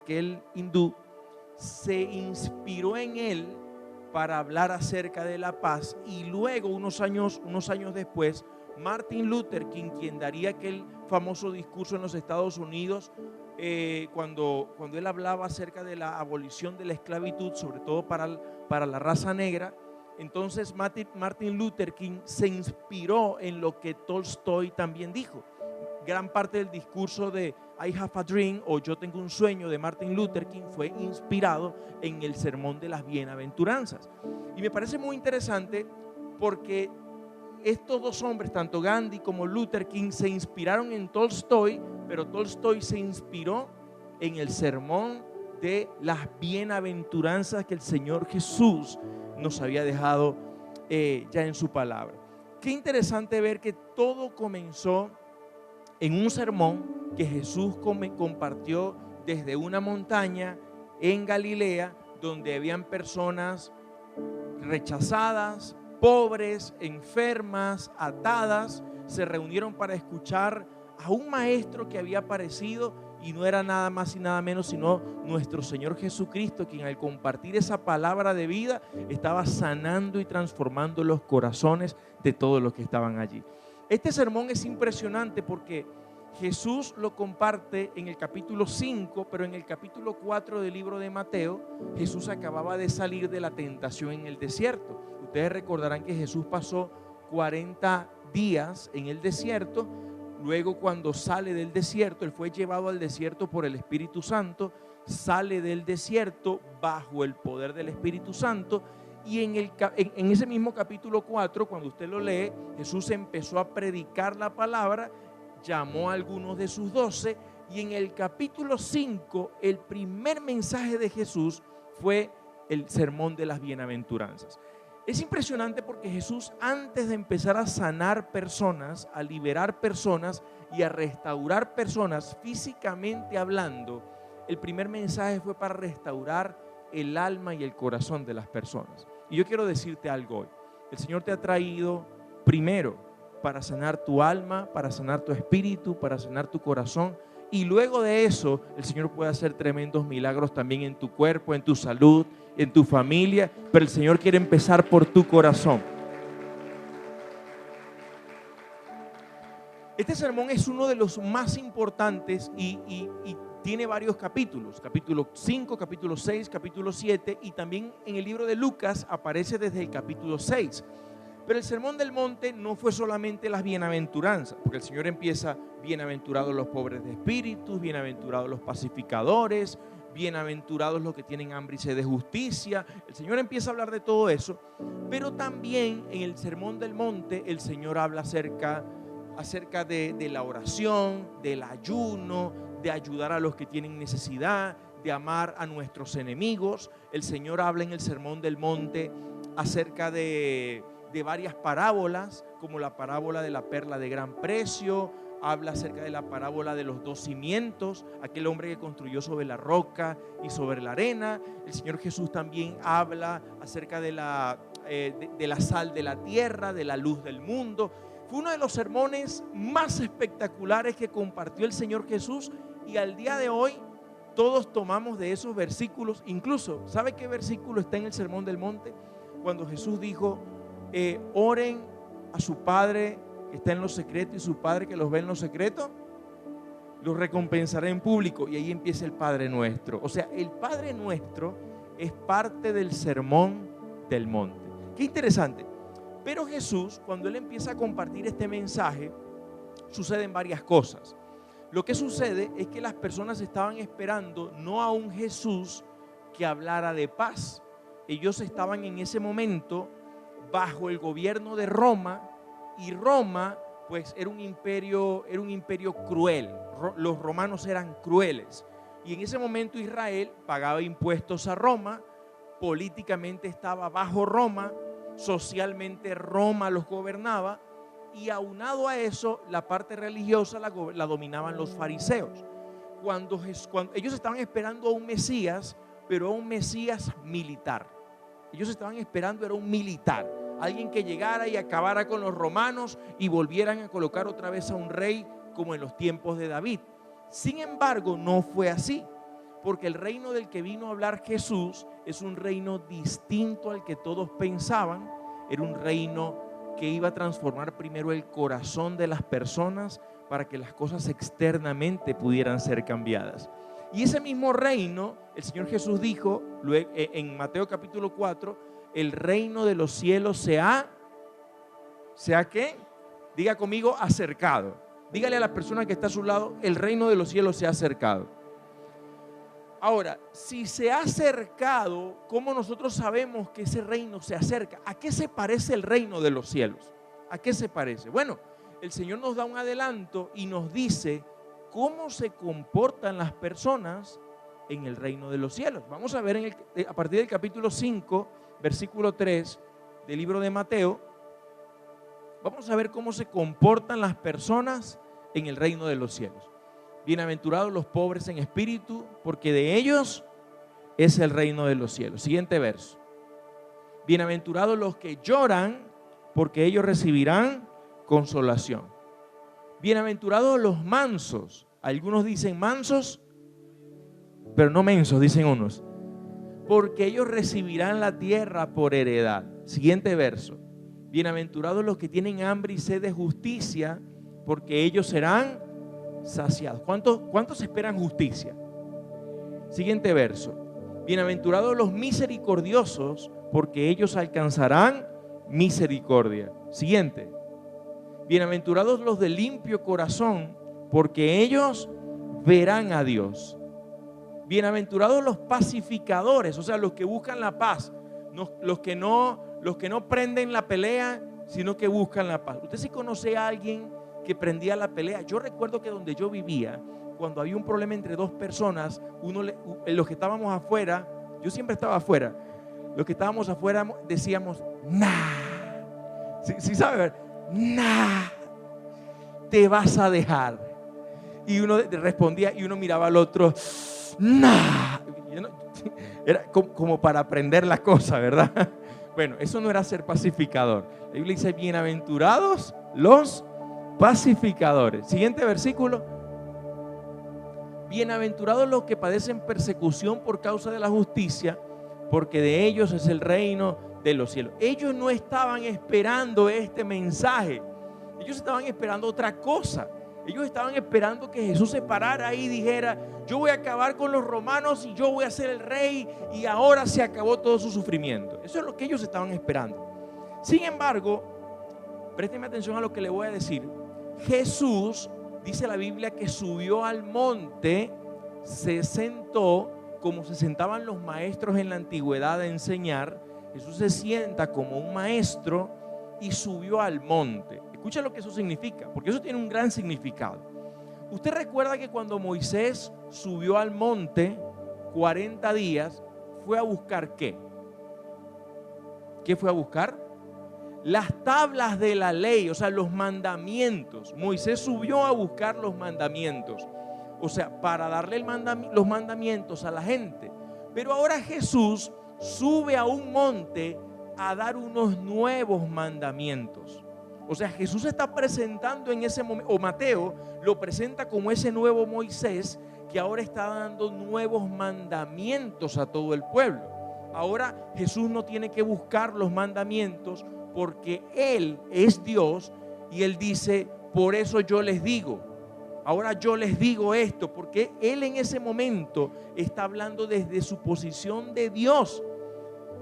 aquel hindú se inspiró en él para hablar acerca de la paz, y luego unos años después Martin Luther King, quien daría aquel famoso discurso en los Estados Unidos, cuando él hablaba acerca de la abolición de la esclavitud, sobre todo para la raza negra. Entonces Martin Luther King se inspiró en lo que Tolstoy también dijo. Gran parte del discurso de I Have a Dream, o Yo tengo un sueño, de Martin Luther King fue inspirado en el sermón de las bienaventuranzas. Y me parece muy interesante porque estos dos hombres, tanto Gandhi como Luther King, se inspiraron en Tolstoy, pero Tolstoy se inspiró en el sermón de las bienaventuranzas que el Señor Jesús nos había dejado ya en su palabra. Qué interesante ver que todo comenzó en un sermón que Jesús compartió desde una montaña en Galilea, donde habían personas rechazadas, pobres, enfermas, atadas. Se reunieron para escuchar a un maestro que había aparecido, y no era nada más y nada menos sino nuestro Señor Jesucristo, quien al compartir esa palabra de vida estaba sanando y transformando los corazones de todos los que estaban allí. Este sermón es impresionante porque Jesús lo comparte en el capítulo 5, pero en el capítulo 4 del libro de Mateo, Jesús acababa de salir de la tentación en el desierto. Ustedes recordarán que Jesús pasó 40 días en el desierto. Luego, cuando sale del desierto, Él fue llevado al desierto por el Espíritu Santo, sale del desierto bajo el poder del Espíritu Santo. Y en ese mismo capítulo 4, cuando usted lo lee, Jesús empezó a predicar la palabra, llamó a algunos de sus 12, y en el capítulo 5, el primer mensaje de Jesús fue el sermón de las bienaventuranzas. Es impresionante porque Jesús, antes de empezar a sanar personas, a liberar personas y a restaurar personas físicamente hablando, el primer mensaje fue para restaurar el alma y el corazón de las personas. Y yo quiero decirte algo hoy. El Señor te ha traído primero para sanar tu alma, para sanar tu espíritu, para sanar tu corazón. Y luego de eso, el Señor puede hacer tremendos milagros también en tu cuerpo, en tu salud, en tu familia. Pero el Señor quiere empezar por tu corazón. Este sermón es uno de los más importantes y tiene varios capítulos. Capítulo 5, capítulo 6, capítulo 7, y también en el libro de Lucas aparece desde el capítulo 6. Pero el sermón del monte no fue solamente las bienaventuranzas, porque el Señor empieza: bienaventurados los pobres de espíritu, bienaventurados los pacificadores, bienaventurados los que tienen hambre y sed de justicia. El Señor empieza a hablar de todo eso, pero también en el sermón del monte el Señor habla acerca de la oración, del ayuno, de ayudar a los que tienen necesidad, de amar a nuestros enemigos. El Señor habla en el sermón del monte acerca de varias parábolas, como la parábola de la perla de gran precio. Habla acerca de la parábola de los 2 cimientos, aquel hombre que construyó sobre la roca y sobre la arena. El Señor Jesús también habla acerca de la sal de la tierra, de la luz del mundo. Fue uno de los sermones más espectaculares que compartió el Señor Jesús, y al día de hoy todos tomamos de esos versículos. Incluso, ¿sabe qué versículo está en el sermón del monte? Cuando Jesús dijo: oren a su Padre que está en lo secreto, y su Padre que los ve en lo secreto los recompensará en público. Y ahí empieza el Padre Nuestro. O sea, el Padre Nuestro es parte del sermón del monte. Qué interesante. Pero Jesús, cuando Él empieza a compartir este mensaje, suceden varias cosas. Lo que sucede es que las personas estaban esperando no a un Jesús que hablara de paz. Ellos estaban en ese momento bajo el gobierno de Roma, y Roma pues era un imperio cruel. Los romanos eran crueles, y en ese momento Israel pagaba impuestos a Roma, políticamente estaba bajo Roma, socialmente Roma los gobernaba, y aunado a eso la parte religiosa la dominaban los fariseos. Cuando ellos estaban esperando a un Mesías, pero a un Mesías militar. Ellos estaban esperando era un militar, alguien que llegara y acabara con los romanos y volvieran a colocar otra vez a un rey como en los tiempos de David. Sin embargo, no fue así, porque el reino del que vino a hablar Jesús es un reino distinto al que todos pensaban. Era un reino que iba a transformar primero el corazón de las personas para que las cosas externamente pudieran ser cambiadas. Y ese mismo reino, el Señor Jesús dijo en Mateo capítulo 4, el reino de los cielos ¿se ha qué? Diga conmigo, acercado. Dígale a la persona que está a su lado, el reino de los cielos se ha acercado. Ahora, si se ha acercado, ¿cómo nosotros sabemos que ese reino se acerca? ¿A qué se parece el reino de los cielos? ¿A qué se parece? Bueno, el Señor nos da un adelanto y nos dice cómo se comportan las personas en el reino de los cielos. Vamos a ver a partir del capítulo 5, versículo 3 del libro de Mateo. Vamos a ver cómo se comportan las personas en el reino de los cielos. Bienaventurados los pobres en espíritu, porque de ellos es el reino de los cielos. Siguiente verso. Bienaventurados los que lloran, porque ellos recibirán consolación. Bienaventurados los mansos. Algunos dicen mansos, pero no mensos, dicen unos. Porque ellos recibirán la tierra por heredad. Siguiente verso. Bienaventurados los que tienen hambre y sed de justicia, porque ellos serán saciados. ¿Cuántos esperan justicia? Siguiente verso. Bienaventurados los misericordiosos, porque ellos alcanzarán misericordia. Siguiente. Bienaventurados los de limpio corazón, porque ellos verán a Dios. Bienaventurados los pacificadores, o sea, los que buscan la paz, los que no prenden la pelea, sino que buscan la paz. ¿Usted sí conoce a alguien que prendía la pelea? Yo recuerdo que donde yo vivía, cuando había un problema entre dos personas, los que estábamos afuera, yo siempre estaba afuera, los que estábamos afuera decíamos, nah, ¿sí sabe? Nah, te vas a dejar. Y uno respondía y uno miraba al otro, nah. Era como para aprender la cosa, ¿verdad? Bueno, eso no era ser pacificador. La Biblia dice, bienaventurados los pacificadores. Siguiente versículo. Bienaventurados los que padecen persecución por causa de la justicia, porque de ellos es el reino de los cielos. Ellos no estaban esperando este mensaje. Ellos estaban esperando otra cosa. Ellos estaban esperando que Jesús se parara ahí y dijera, yo voy a acabar con los romanos y yo voy a ser el rey y ahora se acabó todo su sufrimiento. Eso es lo que ellos estaban esperando. Sin embargo, présteme atención a lo que le voy a decir. Jesús, dice la Biblia, que subió al monte, se sentó como se sentaban los maestros en la antigüedad a enseñar. Jesús se sienta como un maestro y subió al monte. Escucha lo que eso significa, porque eso tiene un gran significado. Usted recuerda que cuando Moisés subió al monte 40 días, fue a buscar ¿qué? ¿Qué fue a buscar? Las tablas de la ley, o sea, los mandamientos. Moisés subió a buscar los mandamientos, o sea, para darle los mandamientos a la gente. Pero ahora Jesús sube a un monte a dar unos nuevos mandamientos. O sea, Jesús está presentando en ese momento, o Mateo lo presenta como ese nuevo Moisés que ahora está dando nuevos mandamientos a todo el pueblo. Ahora Jesús no tiene que buscar los mandamientos porque Él es Dios y Él dice, por eso yo les digo. Ahora yo les digo esto, porque Él en ese momento está hablando desde su posición de Dios.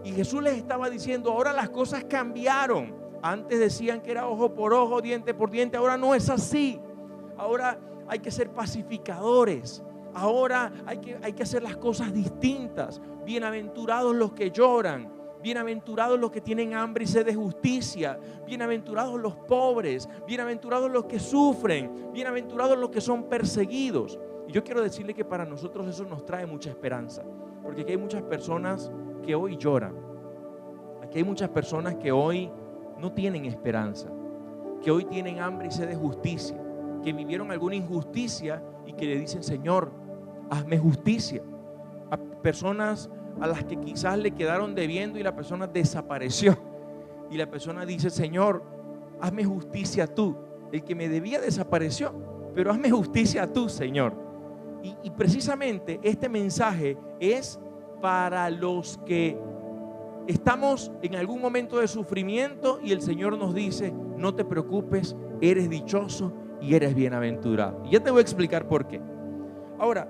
Y Jesús les estaba diciendo, ahora las cosas cambiaron. Antes decían que era ojo por ojo, diente por diente. Ahora no es así. Ahora hay que ser pacificadores. Ahora hay que hacer las cosas distintas. Bienaventurados los que lloran. Bienaventurados los que tienen hambre y sed de justicia. Bienaventurados los pobres. Bienaventurados los que sufren. Bienaventurados los que son perseguidos. Y yo quiero decirle que para nosotros eso nos trae mucha esperanza. Porque aquí hay muchas personas que hoy lloran. Aquí hay muchas personas que hoy no tienen esperanza, que hoy tienen hambre y sed de justicia, que vivieron alguna injusticia y que le dicen, Señor, hazme justicia. A personas a las que quizás le quedaron debiendo y la persona desapareció y la persona dice, Señor, hazme justicia tú. El que me debía desapareció, pero hazme justicia tú, Señor. Y precisamente este mensaje es para los que estamos en algún momento de sufrimiento y el Señor nos dice: no te preocupes, eres dichoso y eres bienaventurado. Y ya te voy a explicar por qué. Ahora,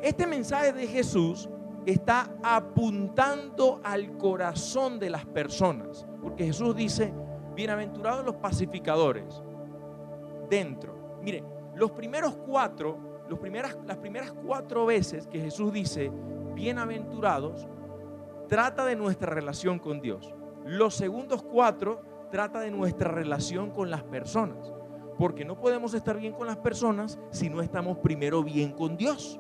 este mensaje de Jesús está apuntando al corazón de las personas, porque Jesús dice: bienaventurados los pacificadores. Dentro, mire, las primeras 4 veces que Jesús dice bienaventurados, trata de nuestra relación con Dios. Los segundos 4 trata de nuestra relación con las personas, porque no podemos estar bien con las personas si no estamos primero bien con Dios.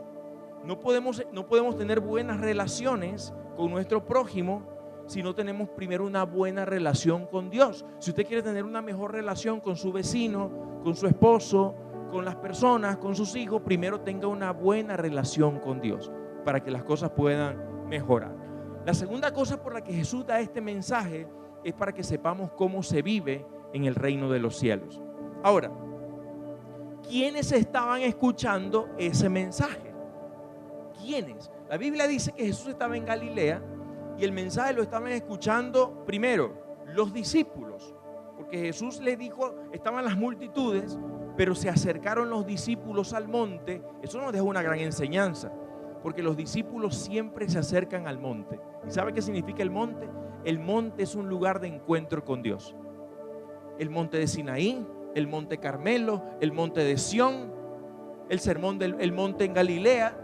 No podemos tener buenas relaciones con nuestro prójimo si no tenemos primero una buena relación con Dios. Si usted quiere tener una mejor relación con su vecino, con su esposo, con las personas, con sus hijos, primero tenga una buena relación con Dios para que las cosas puedan mejorar. La segunda cosa por la que Jesús da este mensaje es para que sepamos cómo se vive en el reino de los cielos. Ahora, ¿quiénes estaban escuchando ese mensaje? ¿Quiénes? La Biblia dice que Jesús estaba en Galilea y el mensaje lo estaban escuchando primero los discípulos, porque Jesús les dijo, estaban las multitudes, pero se acercaron los discípulos al monte. Eso nos deja una gran enseñanza, porque los discípulos siempre se acercan al monte. ¿Y sabe qué significa el monte? El monte es un lugar de encuentro con Dios. El monte de Sinaí, el monte Carmelo, el monte de Sión, el monte en Galilea.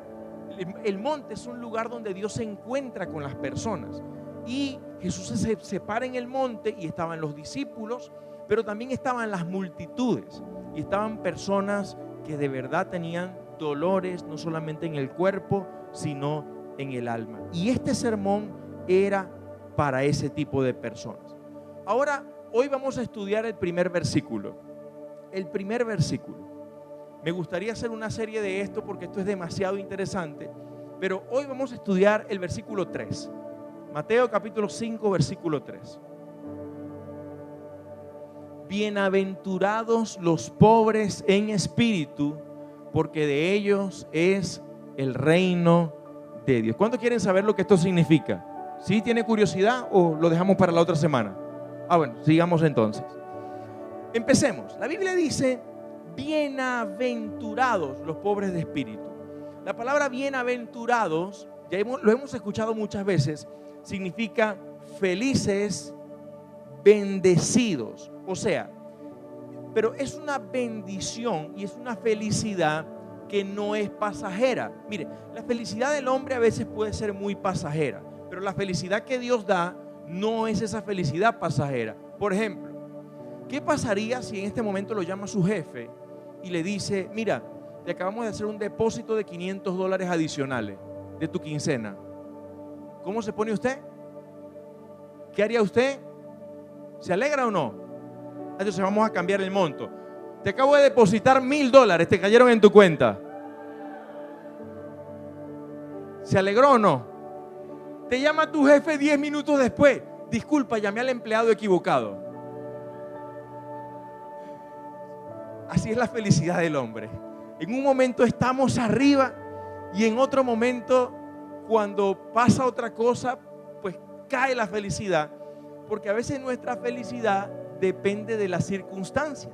El monte es un lugar donde Dios se encuentra con las personas. Y Jesús se para en el monte y estaban los discípulos, pero también estaban las multitudes. Y estaban personas que de verdad tenían dolores, no solamente en el cuerpo, sino en el alma. Y este sermón era para ese tipo de personas. Ahora, hoy vamos a estudiar el primer versículo. El primer versículo. Me gustaría hacer una serie de esto porque esto es demasiado interesante, pero hoy vamos a estudiar el versículo 3. Mateo capítulo 5, versículo 3. Bienaventurados los pobres en espíritu, porque de ellos es el reino de Dios. ¿Cuántos quieren saber lo que esto significa? ¿Sí? ¿Tiene curiosidad o lo dejamos para la otra semana? Bueno, sigamos entonces. Empecemos. La Biblia dice: bienaventurados los pobres de espíritu. La palabra bienaventurados, lo hemos escuchado muchas veces, significa felices, bendecidos. O sea, pero es una bendición y es una felicidad que no es pasajera. Mire, la felicidad del hombre a veces puede ser muy pasajera, pero la felicidad que Dios da no es esa felicidad pasajera. Por ejemplo, ¿qué pasaría si en este momento lo llama su jefe y le dice: mira, te acabamos de hacer un depósito de $500 adicionales de tu quincena? ¿Cómo se pone usted? ¿Qué haría usted? ¿Se alegra o no? Entonces vamos a cambiar el monto. Te acabo de depositar $1,000, te cayeron en tu cuenta. ¿Se alegró o no? Te llama tu jefe 10 minutos después: disculpa, llamé al empleado equivocado. Así es la felicidad del hombre. En un momento estamos arriba y en otro momento, cuando pasa otra cosa, pues cae la felicidad, porque a veces nuestra felicidad depende de las circunstancias,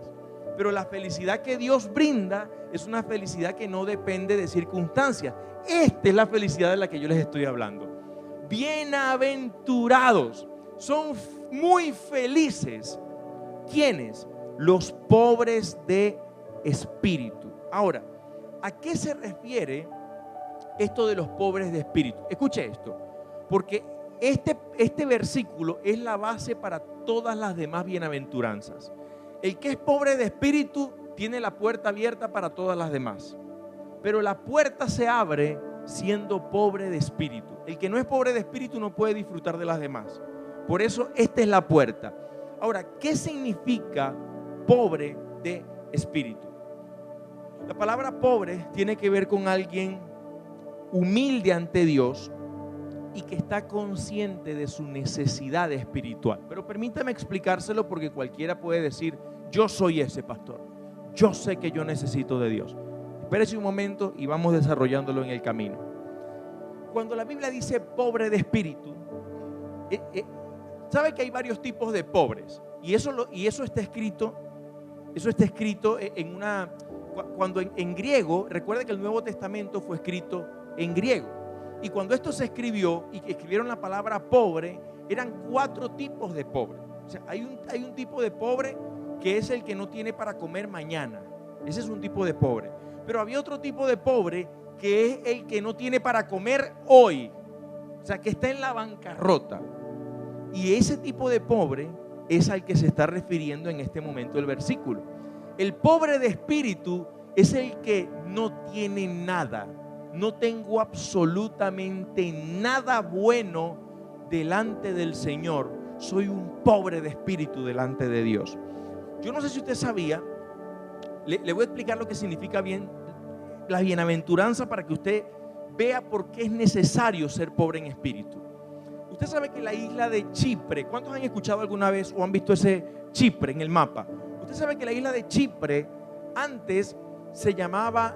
pero la felicidad que Dios brinda es una felicidad que no depende de circunstancias. Esta es la felicidad de la que yo les estoy hablando. Bienaventurados, son muy felices. ¿Quiénes? Los pobres de espíritu. Ahora, ¿a qué se refiere esto de los pobres de espíritu? Escuche esto, porque este versículo es la base para todas las demás bienaventuranzas. El que es pobre de espíritu tiene la puerta abierta para todas las demás, pero la puerta se abre siendo pobre de espíritu. El que no es pobre de espíritu no puede disfrutar de las demás. Por eso esta es la puerta. Ahora, ¿qué significa pobre de espíritu? La palabra pobre tiene que ver con alguien humilde ante Dios y que está consciente de su necesidad espiritual. Pero permítame explicárselo, porque cualquiera puede decir: yo soy ese pastor, yo sé que yo necesito de Dios. Espérese un momento y vamos desarrollándolo en el camino. Cuando la Biblia dice pobre de espíritu, sabe que hay varios tipos de pobres. Y eso está escrito en una... Cuando en griego, recuerde que el Nuevo Testamento fue escrito en griego. Y cuando esto se escribió y que escribieron la palabra pobre, eran 4 tipos de pobre. O sea, hay un tipo de pobre que es el que no tiene para comer mañana. Ese es un tipo de pobre. Pero había otro tipo de pobre que es el que no tiene para comer hoy. O sea, que está en la bancarrota. Y ese tipo de pobre es al que se está refiriendo en este momento el versículo. El pobre de espíritu es el que no tiene nada. No tengo absolutamente nada bueno delante del Señor. Soy un pobre de espíritu delante de Dios. Yo no sé si usted sabía, le voy a explicar lo que significa la bienaventuranza para que usted vea por qué es necesario ser pobre en espíritu. Usted sabe que la isla de Chipre, ¿cuántos han escuchado alguna vez o han visto ese Chipre en el mapa? Usted sabe que la isla de Chipre antes se llamaba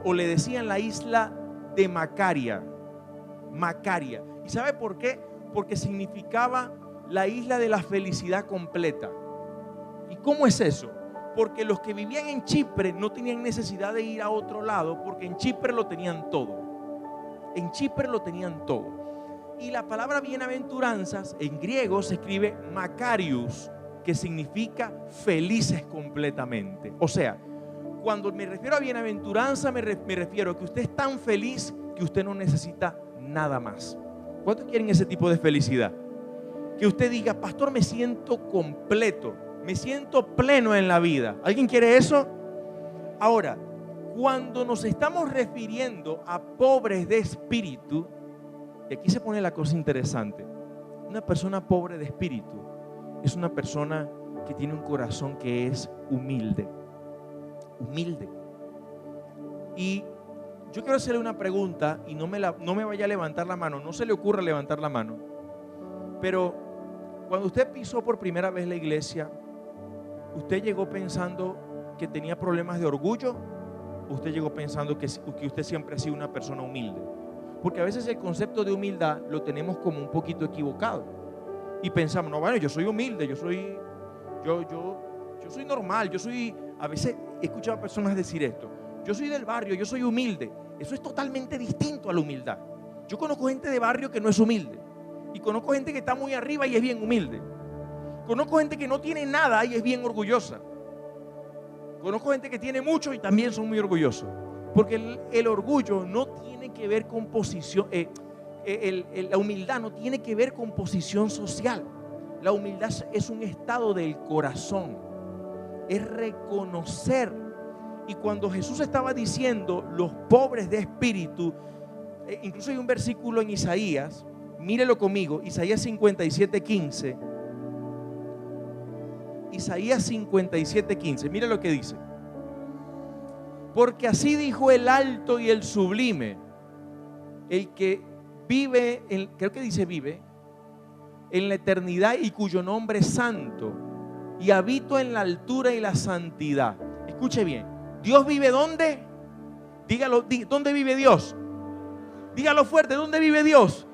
o le decían la isla de Macaria. Macaria. ¿Y sabe por qué? Porque significaba la isla de la felicidad completa. ¿Y cómo es eso? Porque los que vivían en Chipre no tenían necesidad de ir a otro lado, porque en Chipre lo tenían todo. En Chipre lo tenían todo. Y la palabra bienaventuranzas en griego se escribe Macarius, que significa felices completamente. O sea, cuando me refiero a bienaventuranza, me refiero a que usted es tan feliz que usted no necesita nada más. ¿Cuántos quieren ese tipo de felicidad? Que usted diga, pastor, me siento completo, me siento pleno en la vida. ¿Alguien quiere eso? Ahora, cuando nos estamos refiriendo a pobres de espíritu, y aquí se pone la cosa interesante, una persona pobre de espíritu es una persona que tiene un corazón que es humilde. Humilde. Y yo quiero hacerle una pregunta y no me vaya a levantar la mano, no se le ocurra levantar la mano. Pero cuando usted pisó por primera vez la iglesia, ¿usted llegó pensando que tenía problemas de orgullo? ¿O usted llegó pensando que usted siempre ha sido una persona humilde? Porque a veces el concepto de humildad lo tenemos como un poquito equivocado. Y pensamos, no, bueno, yo soy humilde, yo soy normal, a veces he escuchado a personas decir esto, yo soy del barrio, yo soy humilde. Eso es totalmente distinto a la humildad. Yo conozco gente de barrio que no es humilde. Y conozco gente que está muy arriba y es bien humilde. Conozco gente que no tiene nada y es bien orgullosa. Conozco gente que tiene mucho y también son muy orgullosos. Porque el orgullo no tiene que ver con posición, la humildad no tiene que ver con posición social. La humildad es un estado del corazón. Es reconocer. Y cuando Jesús estaba diciendo los pobres de espíritu, incluso hay un versículo en Isaías, mírelo conmigo, Isaías 57:15. Isaías 57:15, mire lo que dice. Porque así dijo el alto y el sublime, el que vive, creo que dice vive, en la eternidad y cuyo nombre es santo, y habito en la altura y la santidad. Escuche bien, ¿Dios vive dónde? Dígalo, ¿dónde vive Dios? Dígalo fuerte, ¿dónde vive Dios?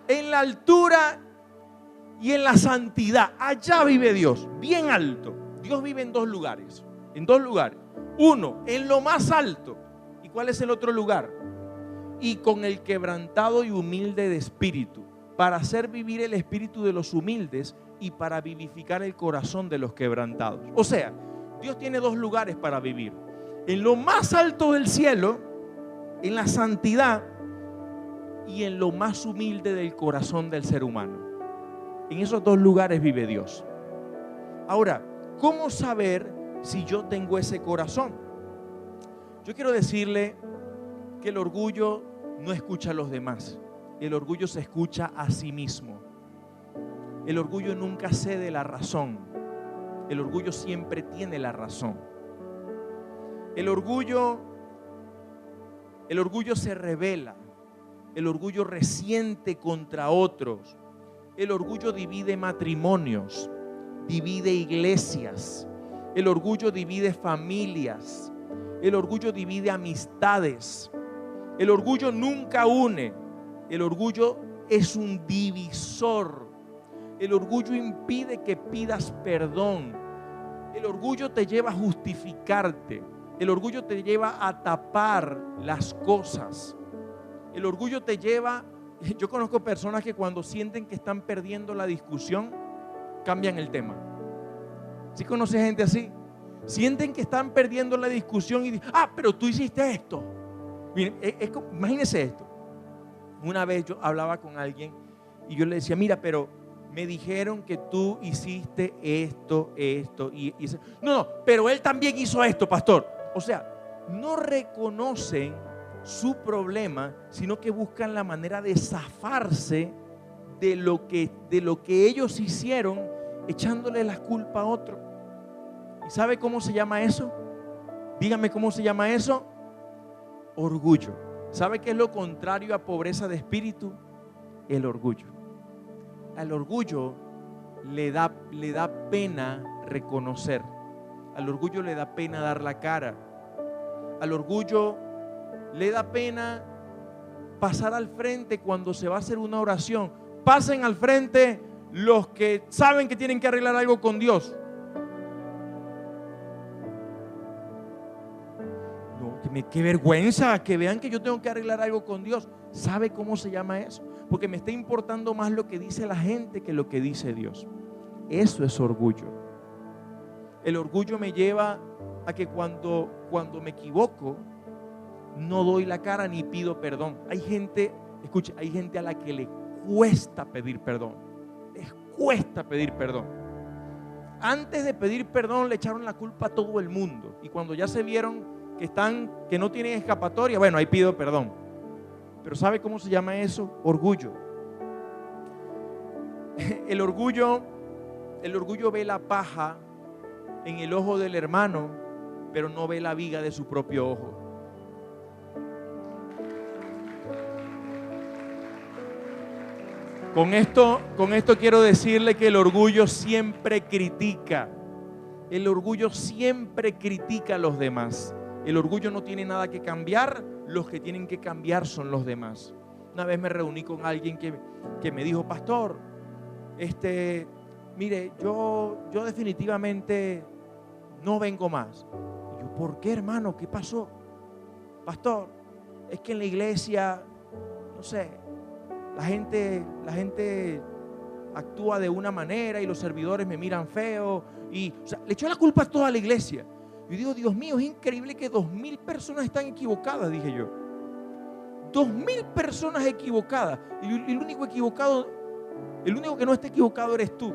En la altura y en la santidad. Allá vive Dios, bien alto. Dios vive en dos lugares. En dos lugares. Uno, en lo más alto. ¿Y cuál es el otro lugar? Y con el quebrantado y humilde de espíritu, para hacer vivir el espíritu de los humildes y para vivificar el corazón de los quebrantados. O sea, Dios tiene dos lugares para vivir. En lo más alto del cielo, en la santidad, y en lo más humilde del corazón del ser humano. En esos dos lugares vive Dios. Ahora, ¿cómo saber si yo tengo ese corazón? Yo quiero decirle que el orgullo no escucha a los demás. El orgullo se escucha a sí mismo. El orgullo nunca cede la razón. El orgullo siempre tiene la razón. El orgullo se rebela. El orgullo resiente contra otros. El orgullo divide matrimonios, divide iglesias. El orgullo divide familias. El orgullo divide amistades. El orgullo nunca une. El orgullo es un divisor. El orgullo impide que pidas perdón. El orgullo te lleva a justificarte. El orgullo te lleva a tapar las cosas. El orgullo te lleva... Yo conozco personas que cuando sienten que están perdiendo la discusión, cambian el tema. ¿Sí conoces gente así? Sienten que están perdiendo la discusión y dicen, pero tú hiciste esto. Miren, imagínense esto. Una vez yo hablaba con alguien y yo le decía, mira, pero me dijeron que tú hiciste esto y eso. No, pero él también hizo esto, pastor. O sea, no reconocen su problema, sino que buscan la manera de zafarse de lo que ellos hicieron, echándole la culpa a otro. ¿Y sabe cómo se llama eso? Dígame cómo se llama eso. Orgullo. ¿Sabe qué es lo contrario a pobreza de espíritu? El orgullo. Al orgullo le da pena reconocer. Al orgullo le da pena dar la cara. Al orgullo le da pena pasar al frente cuando se va a hacer una oración. Pasen al frente los que saben que tienen que arreglar algo con Dios. Qué vergüenza que vean que yo tengo que arreglar algo con Dios. ¿Sabe cómo se llama eso? Porque me está importando más lo que dice la gente que lo que dice Dios. Eso es orgullo. El orgullo me lleva a que cuando me equivoco, no doy la cara ni pido perdón. Hay gente, escuche, hay gente a la que le cuesta pedir perdón. Les cuesta pedir perdón. Antes de pedir perdón le echaron la culpa a todo el mundo. Y cuando ya se vieron que no tienen escapatoria, bueno, ahí pido perdón. Pero ¿sabe cómo se llama eso? Orgullo. El orgullo ve la paja en el ojo del hermano, pero no ve la viga de su propio ojo. Con esto quiero decirle que el orgullo siempre critica. El orgullo siempre critica a los demás. El orgullo no tiene nada que cambiar, los que tienen que cambiar son los demás. Una vez me reuní con alguien que me dijo, pastor, mire, yo definitivamente no vengo más. Y yo, ¿por qué, hermano? ¿Qué pasó? Pastor, es que en la iglesia, no sé, la gente actúa de una manera y los servidores me miran feo. O sea, le echó la culpa a toda la iglesia. Yo digo, Dios mío, es increíble que 2,000 personas están equivocadas, dije yo. 2,000 personas equivocadas. Y el único que no está equivocado eres tú.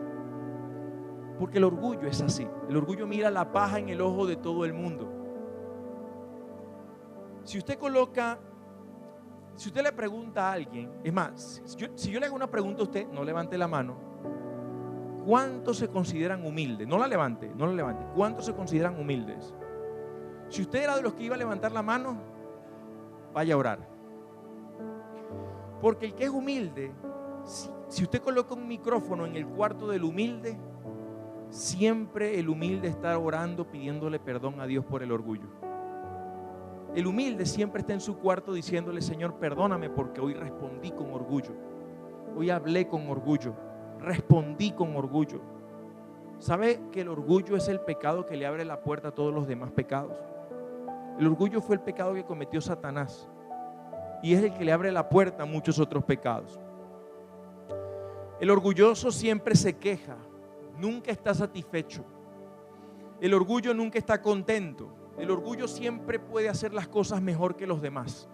Porque el orgullo es así. El orgullo mira la paja en el ojo de todo el mundo. Si usted le pregunta a alguien, es más, si yo le hago una pregunta a usted, no levante la mano. ¿Cuántos se consideran humildes? No la levante. ¿Cuántos se consideran humildes? Si usted era de los que iba a levantar la mano, vaya a orar. Porque el que es humilde, si usted coloca un micrófono en el cuarto del humilde, siempre el humilde está orando, pidiéndole perdón a Dios por el orgullo. El humilde siempre está en su cuarto diciéndole, Señor, perdóname porque hoy respondí con orgullo. Hoy hablé con orgullo. Respondí con orgullo. ¿Sabe que el orgullo es el pecado que le abre la puerta a todos los demás pecados? El orgullo fue el pecado que cometió Satanás y es el que le abre la puerta a muchos otros pecados. El orgulloso siempre se queja, nunca está satisfecho. El orgullo nunca está contento. El orgullo siempre puede hacer las cosas mejor que los demás.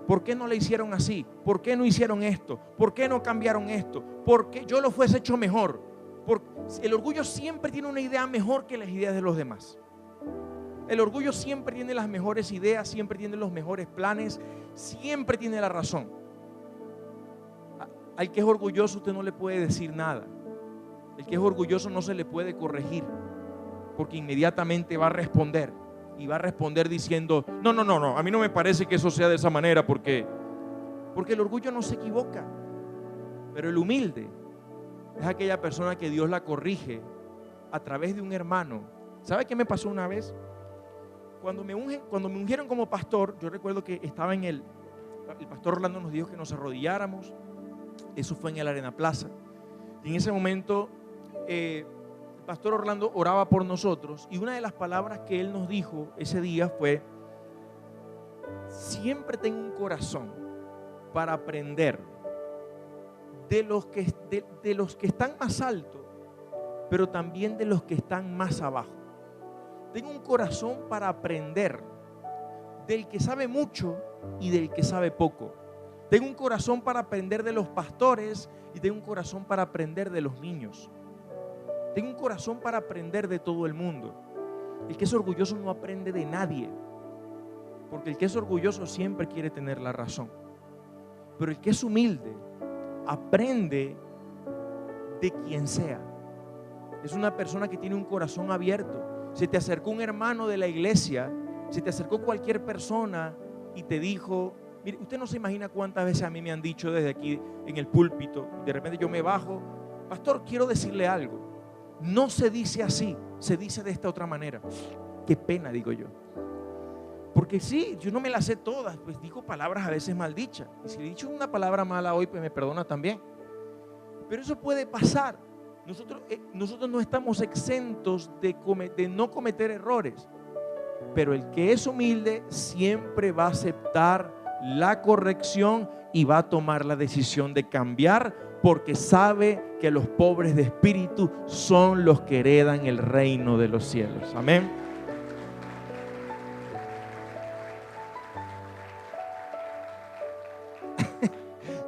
¿Por qué no le hicieron así? ¿Por qué no hicieron esto? ¿Por qué no cambiaron esto? ¿Por qué yo lo fuese hecho mejor? El orgullo siempre tiene una idea mejor que las ideas de los demás. El orgullo siempre tiene las mejores ideas, siempre tiene los mejores planes, siempre tiene la razón. Al que es orgulloso usted no le puede decir nada. El que es orgulloso no se le puede corregir, porque inmediatamente va a responder. Y va a responder diciendo, no, a mí no me parece que eso sea de esa manera, porque el orgullo no se equivoca. Pero el humilde es aquella persona que Dios la corrige a través de un hermano. ¿Sabe qué me pasó una vez? cuando me ungieron como pastor, yo recuerdo que estaba el pastor Orlando nos dijo que nos arrodilláramos. Eso fue en el Arena Plaza. Y en ese momento el pastor Orlando oraba por nosotros, y una de las palabras que él nos dijo ese día fue: siempre tengo un corazón para aprender de los que están más altos, pero también de los que están más abajo. Tengo un corazón para aprender del que sabe mucho y del que sabe poco. Tengo un corazón para aprender de los pastores y tengo un corazón para aprender de los niños. Tengo un corazón para aprender de todo el mundo. El que es orgulloso no aprende de nadie, porque el que es orgulloso siempre quiere tener la razón. Pero el que es humilde aprende de quien sea. Es una persona que tiene un corazón abierto. Se te acercó un hermano de la iglesia, se te acercó cualquier persona y te dijo, mire, usted no se imagina cuántas veces a mí me han dicho desde aquí en el púlpito, de repente yo me bajo: pastor, quiero decirle algo. No se dice así, se dice de esta otra manera. Qué pena, digo yo. Porque sí, yo no me las sé todas, pues digo palabras a veces mal dichas. Y si le he dicho una palabra mala hoy, pues me perdona también. Pero eso puede pasar. Nosotros no estamos exentos de no cometer errores. Pero el que es humilde siempre va a aceptar la corrección y va a tomar la decisión de cambiar, porque sabe que los pobres de espíritu son los que heredan el reino de los cielos. Amén.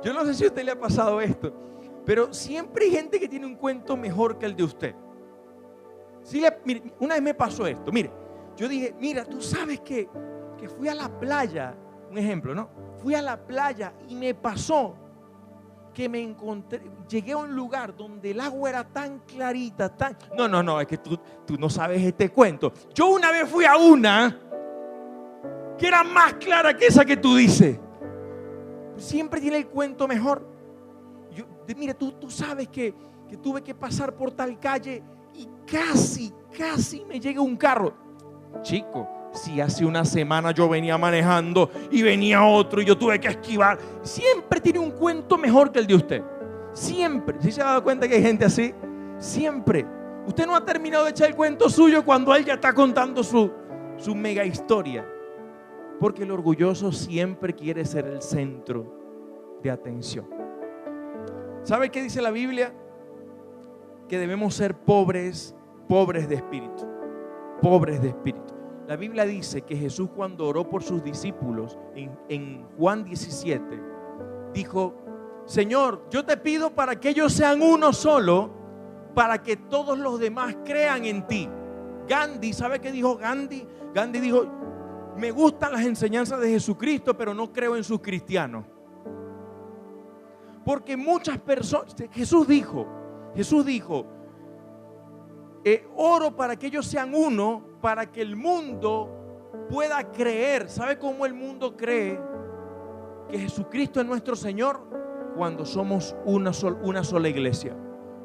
Yo no sé si a usted le ha pasado esto, pero siempre hay gente que tiene un cuento mejor que el de usted. Mire, una vez me pasó esto. Mire, yo dije, mira, tú sabes que fui a la playa, un ejemplo, ¿no? Fui a la playa y me pasó que llegué a un lugar donde el agua era tan clarita, No, es que tú no sabes este cuento. Yo una vez fui a una que era más clara que esa que tú dices. Siempre tiene el cuento mejor. Mira, tú sabes que tuve que pasar por tal calle y casi me llega un carro. Chico, si hace una semana yo venía manejando y venía otro y yo tuve que esquivar. Siempre tiene un cuento mejor que el de usted. Siempre. ¿Sí se ha dado cuenta que hay gente así? Siempre. Usted no ha terminado de echar el cuento suyo cuando él ya está contando su mega historia. Porque el orgulloso siempre quiere ser el centro de atención. ¿Sabe qué dice la Biblia? Que debemos ser pobres de espíritu. Pobres de espíritu. La Biblia dice que Jesús, cuando oró por sus discípulos en Juan 17, dijo: Señor, yo te pido para que ellos sean uno solo, para que todos los demás crean en ti. Gandhi, ¿sabe qué dijo Gandhi? Gandhi dijo: me gustan las enseñanzas de Jesucristo, pero no creo en sus cristianos. Porque muchas personas, Jesús dijo, oro para que ellos sean uno, para que el mundo pueda creer. ¿Sabe cómo el mundo cree que Jesucristo es nuestro Señor? Cuando somos una sola iglesia.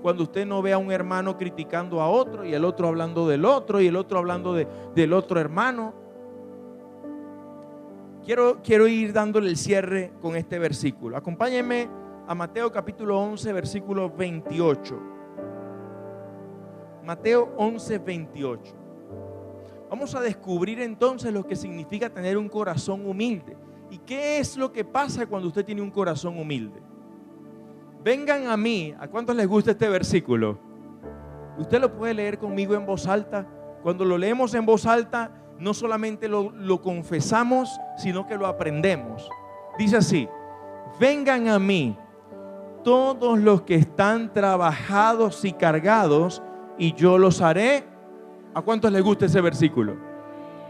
Cuando usted no ve a un hermano criticando a otro, y el otro hablando del otro, y el otro hablando del otro hermano. Quiero ir dándole el cierre con este versículo. Acompáñenme a Mateo capítulo 11, versículo 28. Mateo 11, 28. Vamos a descubrir entonces lo que significa tener un corazón humilde. ¿Y qué es lo que pasa cuando usted tiene un corazón humilde? Vengan a mí. ¿A cuántos les gusta este versículo? Usted lo puede leer conmigo en voz alta. Cuando lo leemos en voz alta, no solamente lo confesamos, sino que lo aprendemos. Dice así: vengan a mí todos los que están trabajados y cargados, y yo los haré. ¿A cuántos les gusta ese versículo?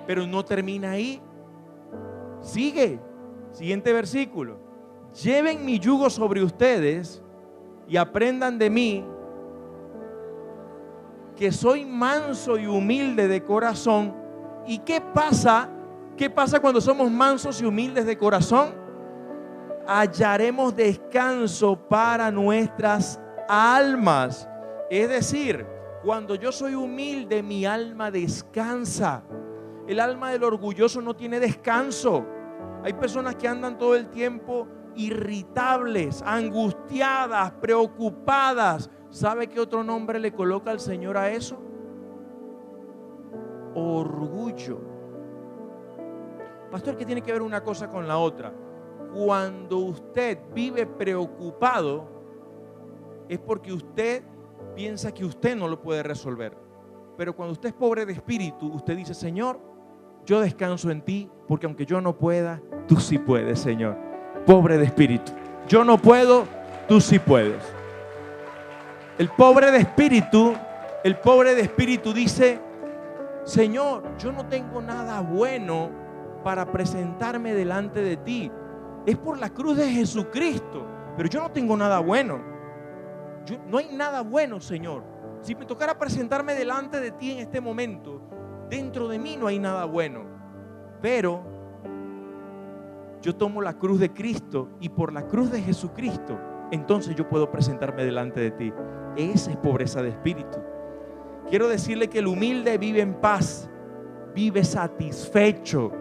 Pero no termina ahí. Sigue. Siguiente versículo: lleven mi yugo sobre ustedes y aprendan de mí, que soy manso y humilde de corazón. ¿Y qué pasa? ¿Qué pasa cuando somos mansos y humildes de corazón? Hallaremos descanso para nuestras almas. Es decir, cuando yo soy humilde, mi alma descansa. El alma del orgulloso no tiene descanso. Hay personas que andan todo el tiempo irritables, angustiadas, preocupadas. ¿Sabe qué otro nombre le coloca el Señor a eso? Orgullo. Pastor, ¿qué tiene que ver una cosa con la otra? Cuando usted vive preocupado, es porque usted piensa que usted no lo puede resolver. Pero cuando usted es pobre de espíritu, usted dice: Señor, yo descanso en ti, porque aunque yo no pueda, tú sí puedes, Señor. Pobre de espíritu. Yo no puedo, tú sí puedes. El pobre de espíritu dice: Señor, yo no tengo nada bueno para presentarme delante de ti. Es por la cruz de Jesucristo, pero yo no tengo nada bueno. No hay nada bueno, Señor. Si me tocara presentarme delante de ti en este momento, dentro de mí no hay nada bueno. Pero yo tomo la cruz de Cristo, y por la cruz de Jesucristo, entonces yo puedo presentarme delante de ti. Esa es pobreza de espíritu. Quiero decirle que el humilde vive en paz, vive satisfecho.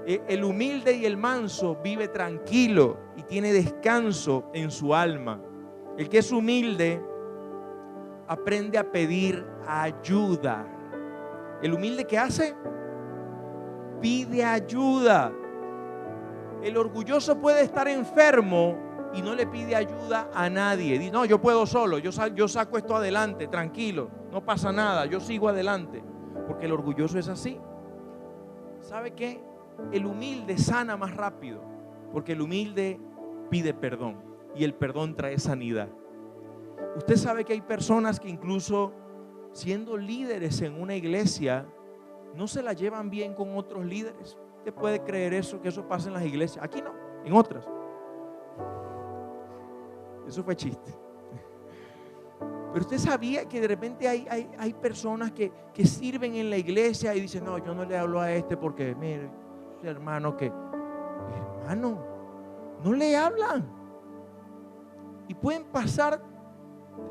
El humilde y el manso vive tranquilo y tiene descanso en su alma. El que es humilde aprende a pedir ayuda. El humilde, ¿qué hace? Pide ayuda. El orgulloso puede estar enfermo y no le pide ayuda a nadie. Dice: no, yo puedo solo, yo saco esto adelante, tranquilo, no pasa nada, yo sigo adelante. Porque el orgulloso es así. ¿Sabe qué? El humilde sana más rápido, porque el humilde pide perdón, y el perdón trae sanidad. Usted sabe que hay personas que, incluso siendo líderes en una iglesia, no se la llevan bien con otros líderes. ¿Usted puede creer eso? Que eso pasa en las iglesias. Aquí no, en otras. Eso fue chiste. Pero usted sabía que de repente hay personas que sirven en la iglesia y dicen: no, yo no le hablo a este porque, mire, hermano, no le hablan. Y pueden pasar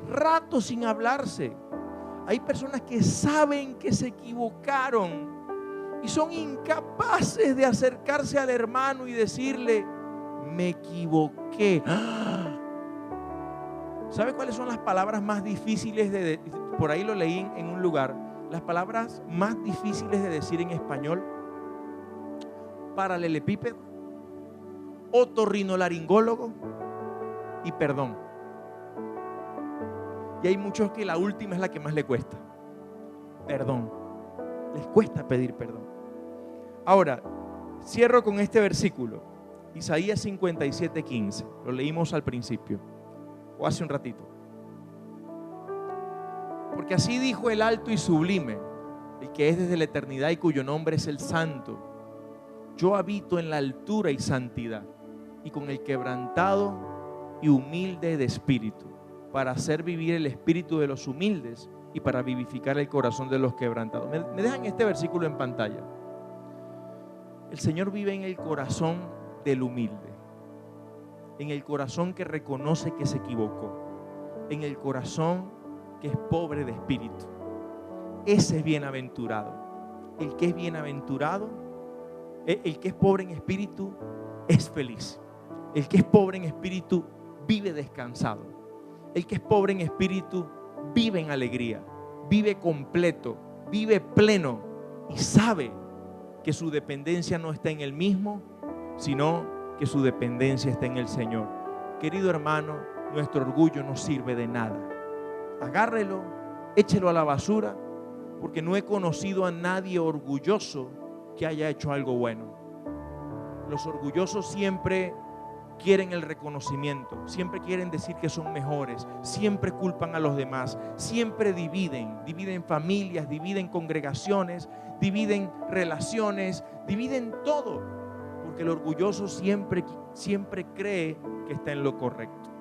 rato sin hablarse. Hay personas que saben que se equivocaron y son incapaces de acercarse al hermano y decirle: me equivoqué. ¿Sabe cuáles son las palabras más difíciles por ahí lo leí en un lugar? Las palabras más difíciles de decir en español: paralelepípedo, otorrinolaringólogo y perdón. Y hay muchos que la última es la que más le cuesta. Perdón. Les cuesta pedir perdón. Ahora, cierro con este versículo. Isaías 57:15. Lo leímos al principio, o hace un ratito. Porque así dijo el alto y sublime, el que es desde la eternidad y cuyo nombre es el Santo: yo habito en la altura y santidad, y con el quebrantado y humilde de espíritu, para hacer vivir el espíritu de los humildes y para vivificar el corazón de los quebrantados. Me dejan este versículo en pantalla. El Señor vive en el corazón del humilde, en el corazón que reconoce que se equivocó, en el corazón que es pobre de espíritu. Ese es bienaventurado. El que es bienaventurado, el que es pobre en espíritu, es feliz. El que es pobre en espíritu vive descansado. El que es pobre en espíritu vive en alegría, vive completo, vive pleno, y sabe que su dependencia no está en él mismo, sino que su dependencia está en el Señor. Querido hermano, nuestro orgullo no sirve de nada. Agárrelo, échelo a la basura, porque no he conocido a nadie orgulloso que haya hecho algo bueno. Los orgullosos siempre quieren el reconocimiento, siempre quieren decir que son mejores, siempre culpan a los demás, siempre dividen familias, dividen congregaciones, dividen relaciones, dividen todo, porque el orgulloso siempre cree que está en lo correcto.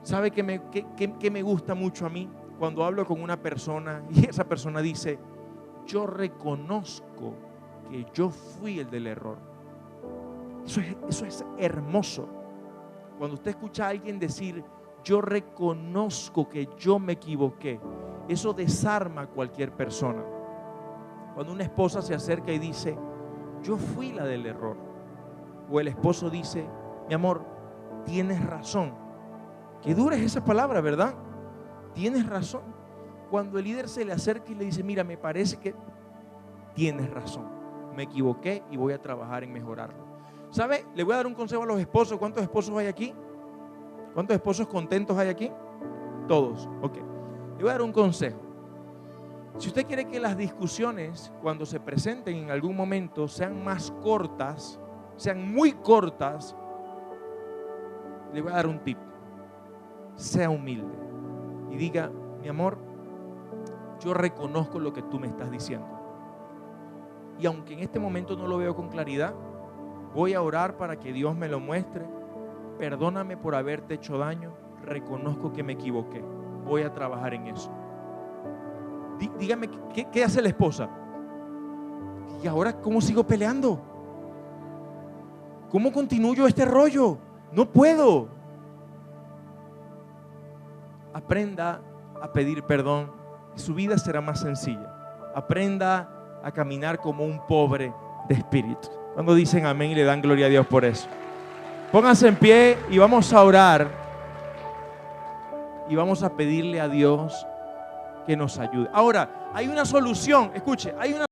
¿Sabe qué me gusta mucho a mí? Cuando hablo con una persona y esa persona dice: yo reconozco que yo fui el del error. Eso es hermoso. Cuando usted escucha a alguien decir: yo reconozco que yo me equivoqué, eso desarma a cualquier persona. Cuando una esposa se acerca y dice, yo fui la del error. O el esposo dice, mi amor, tienes razón. Qué dura es esa palabra, ¿verdad? Tienes razón. Cuando el líder se le acerca y le dice, mira, me parece que tienes razón, me equivoqué y voy a trabajar en mejorarlo. ¿Sabe? Le voy a dar un consejo a los esposos. ¿Cuántos esposos hay aquí? ¿Cuántos esposos contentos hay aquí? Todos. Ok. Le voy a dar un consejo. Si usted quiere que las discusiones, cuando se presenten en algún momento, sean más cortas, sean muy cortas, le voy a dar un tip. Sea humilde y diga, mi amor, yo reconozco lo que tú me estás diciendo. Y aunque en este momento no lo veo con claridad, voy a orar para que Dios me lo muestre. Perdóname por haberte hecho daño. Reconozco que me equivoqué. Voy a trabajar en eso. Dígame, ¿qué hace la esposa? ¿Y ahora cómo sigo peleando? ¿Cómo continúo este rollo? No puedo. Aprenda a pedir perdón y su vida será más sencilla. Aprenda a caminar como un pobre de espíritu. Cuando dicen amén y le dan gloria a Dios por eso. Pónganse en pie y vamos a orar. Y vamos a pedirle a Dios que nos ayude. Ahora, hay una solución. Escuche, hay una